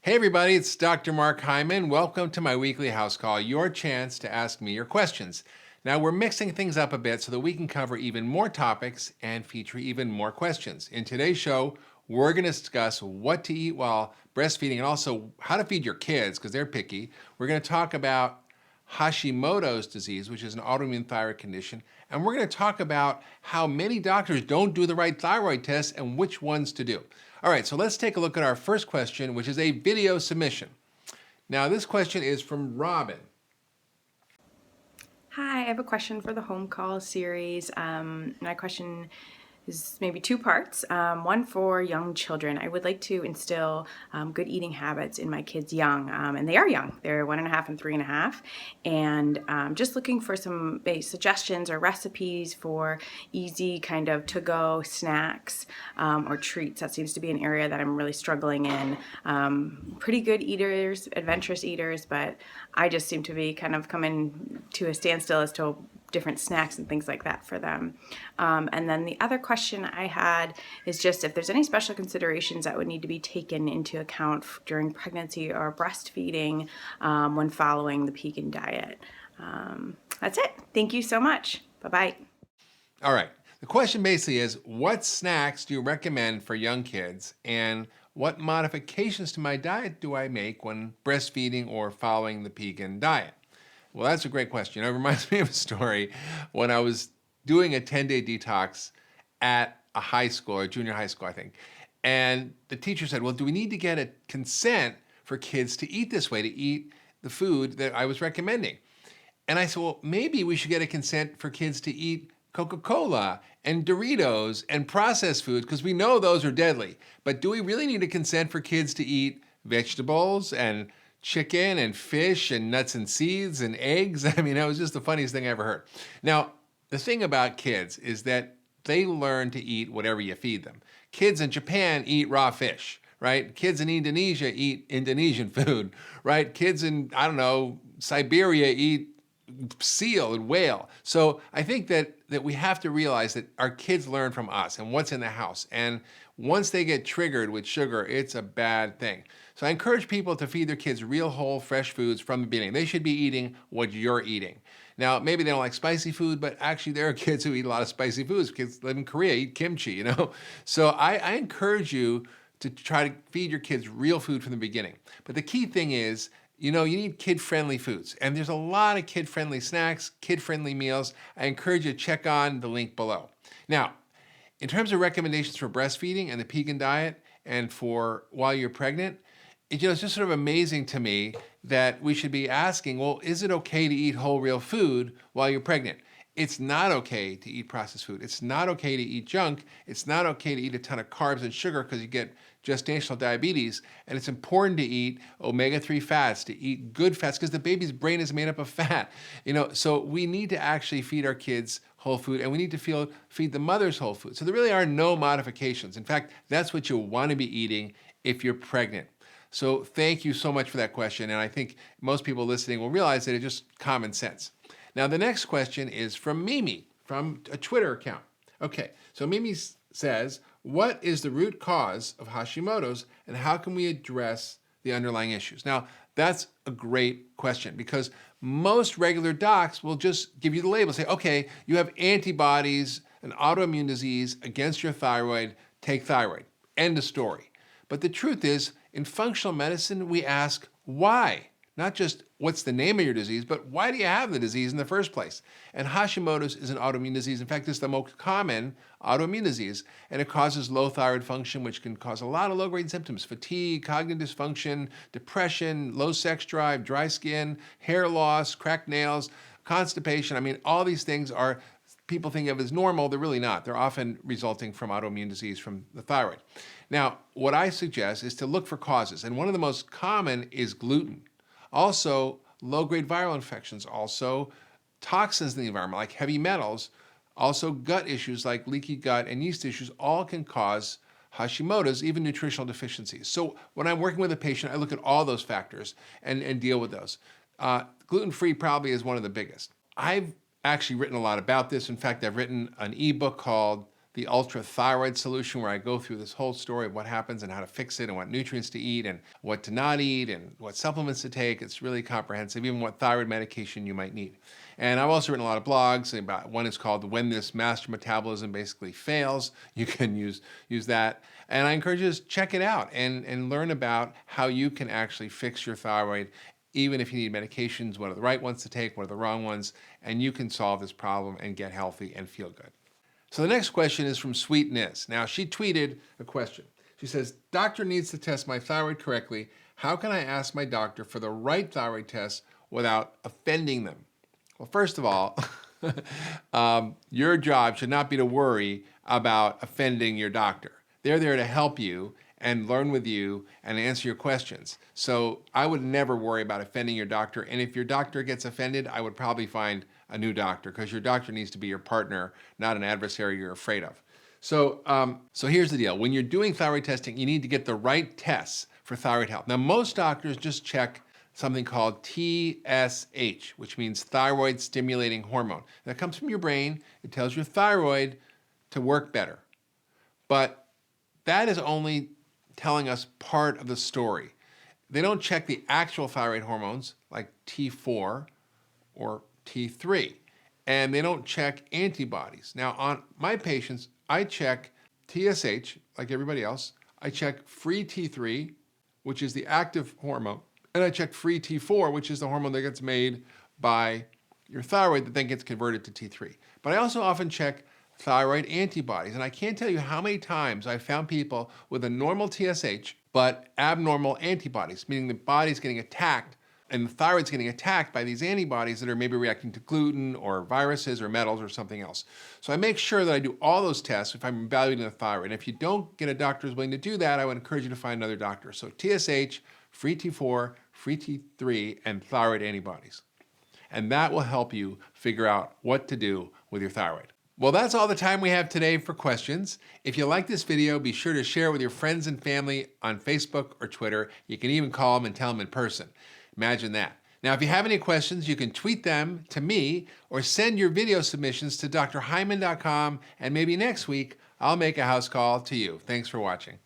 Hey everybody, it's Dr. Mark Hyman. Welcome to my weekly house call, your chance to ask me your questions. Now we're mixing things up a bit so that we can cover even more topics and feature even more questions. In today's show, we're going to discuss what to eat while breastfeeding and also how to feed your kids because they're picky. We're going to talk about Hashimoto's disease, which is an autoimmune thyroid condition, and we're going to talk about how many doctors don't do the right thyroid tests and which ones to do. All right, so let's take a look at our first question, which is a video submission. Now, this question is from Robin. Hi, I have a question for the home call series. My question is maybe two parts. One for young children. I would like to instill good eating habits in my kids young, and they are young. They're 1.5 and 3.5, and just looking for some suggestions or recipes for easy kind of to-go snacks or treats. That seems to be an area that I'm really struggling in. Pretty good eaters, adventurous eaters, but I just seem to be kind of coming to a standstill as to different snacks and things like that for them. And then the other question I had is just if there's any special considerations that would need to be taken into account during pregnancy or breastfeeding when following the vegan diet. That's it. Thank you so much. Bye-bye. All right, the question basically is, what snacks do you recommend for young kids and what modifications to my diet do I make when breastfeeding or following the vegan diet? Well, that's a great question. It reminds me of a story when I was doing a 10-day detox at a high school, or junior high school, I think. And the teacher said, well, do we need to get a consent for kids to eat this way, to eat the food that I was recommending? And I said, well, maybe we should get a consent for kids to eat Coca-Cola and Doritos and processed foods because we know those are deadly. But do we really need a consent for kids to eat vegetables and chicken and fish and nuts and seeds and eggs? I mean, that was just the funniest thing I ever heard. Now, the thing about kids is that they learn to eat whatever you feed them. Kids in Japan eat raw fish, right? Kids in Indonesia eat Indonesian food, right? Kids in, I don't know, Siberia eat seal and whale. So I think that we have to realize that our kids learn from us and what's in the house. And once they get triggered with sugar, it's a bad thing. So I encourage people to feed their kids real, whole, fresh foods from the beginning. They should be eating what you're eating. Now, maybe they don't like spicy food, but actually there are kids who eat a lot of spicy foods. Kids live in Korea, eat kimchi, you know? So I encourage you to try to feed your kids real food from the beginning. But the key thing is, you know, you need kid-friendly foods. And there's a lot of kid-friendly snacks, kid-friendly meals. I encourage you to check on the link below. Now, in terms of recommendations for breastfeeding and the vegan diet and for while you're pregnant, it's just sort of amazing to me that we should be asking, well, is it okay to eat whole real food while you're pregnant? It's not okay to eat processed food. It's not okay to eat junk. It's not okay to eat a ton of carbs and sugar because you get gestational diabetes. And it's important to eat omega-3 fats, to eat good fats, because the baby's brain is made up of fat. You know, so we need to actually feed our kids whole food, and we need to feed the mothers whole food. So there really are no modifications. In fact, that's what you want to be eating if you're pregnant. So thank you so much for that question. And I think most people listening will realize that it's just common sense. Now, the next question is from Mimi, from a Twitter account. Okay, so Mimi says, what is the root cause of Hashimoto's and how can we address the underlying issues? Now, that's a great question because most regular docs will just give you the label, say, okay, you have antibodies, an autoimmune disease against your thyroid, take thyroid. End of story. But the truth is, in functional medicine, we ask why. Not just what's the name of your disease, but why do you have the disease in the first place? And Hashimoto's is an autoimmune disease. In fact, it's the most common autoimmune disease, and it causes low thyroid function, which can cause a lot of low-grade symptoms: fatigue, cognitive dysfunction, depression, low sex drive, dry skin, hair loss, cracked nails, constipation. I mean, all these things are people think of as normal. They're really not. They're often resulting from autoimmune disease from the thyroid. Now, what I suggest is to look for causes, and one of the most common is gluten. Also, low-grade viral infections, also toxins in the environment like heavy metals, also gut issues like leaky gut and yeast issues all can cause Hashimoto's, even nutritional deficiencies. So when I'm working with a patient, I look at all those factors and deal with those. Gluten-free probably is one of the biggest. I've actually written a lot about this. In fact, I've written an ebook called the Ultra Thyroid Solution, where I go through this whole story of what happens and how to fix it and what nutrients to eat and what to not eat and what supplements to take. It's really comprehensive, even what thyroid medication you might need. And I've also written a lot of blogs about, one is called When This Master Metabolism Basically Fails. You can use that. And I encourage you to check it out and learn about how you can actually fix your thyroid, even if you need medications, what are the right ones to take, what are the wrong ones, and you can solve this problem and get healthy and feel good. So the next question is from Sweet Niz. Now, she tweeted a question. She says, "Doctor needs to test my thyroid correctly. How can I ask my doctor for the right thyroid test without offending them?" Well, first of all, your job should not be to worry about offending your doctor. They're there to help you and learn with you and answer your questions. So I would never worry about offending your doctor. And if your doctor gets offended, I would probably find a new doctor, because your doctor needs to be your partner, not an adversary you're afraid of. So here's the deal. When you're doing thyroid testing, you need to get the right tests for thyroid health. Now, most doctors just check something called TSH, which means thyroid stimulating hormone. That comes from your brain. It tells your thyroid to work better. But that is only telling us part of the story. They don't check the actual thyroid hormones like T4 or T3, and they don't check antibodies. Now, on my patients, I check TSH like everybody else. I check free T3, which is the active hormone, and I check free T4, which is the hormone that gets made by your thyroid that then gets converted to T3. But I also often check thyroid antibodies, and I can't tell you how many times I've found people with a normal TSH but abnormal antibodies, meaning the body's getting attacked and the thyroid's getting attacked by these antibodies that are maybe reacting to gluten or viruses or metals or something else. So I make sure that I do all those tests if I'm evaluating the thyroid. And if you don't get a doctor who's willing to do that, I would encourage you to find another doctor. So TSH, free T4, free T3, and thyroid antibodies. And that will help you figure out what to do with your thyroid. Well, that's all the time we have today for questions. If you like this video, be sure to share it with your friends and family on Facebook or Twitter. You can even call them and tell them in person. Imagine that. Now, if you have any questions, you can tweet them to me or send your video submissions to drhyman.com, and maybe next week I'll make a house call to you. Thanks for watching.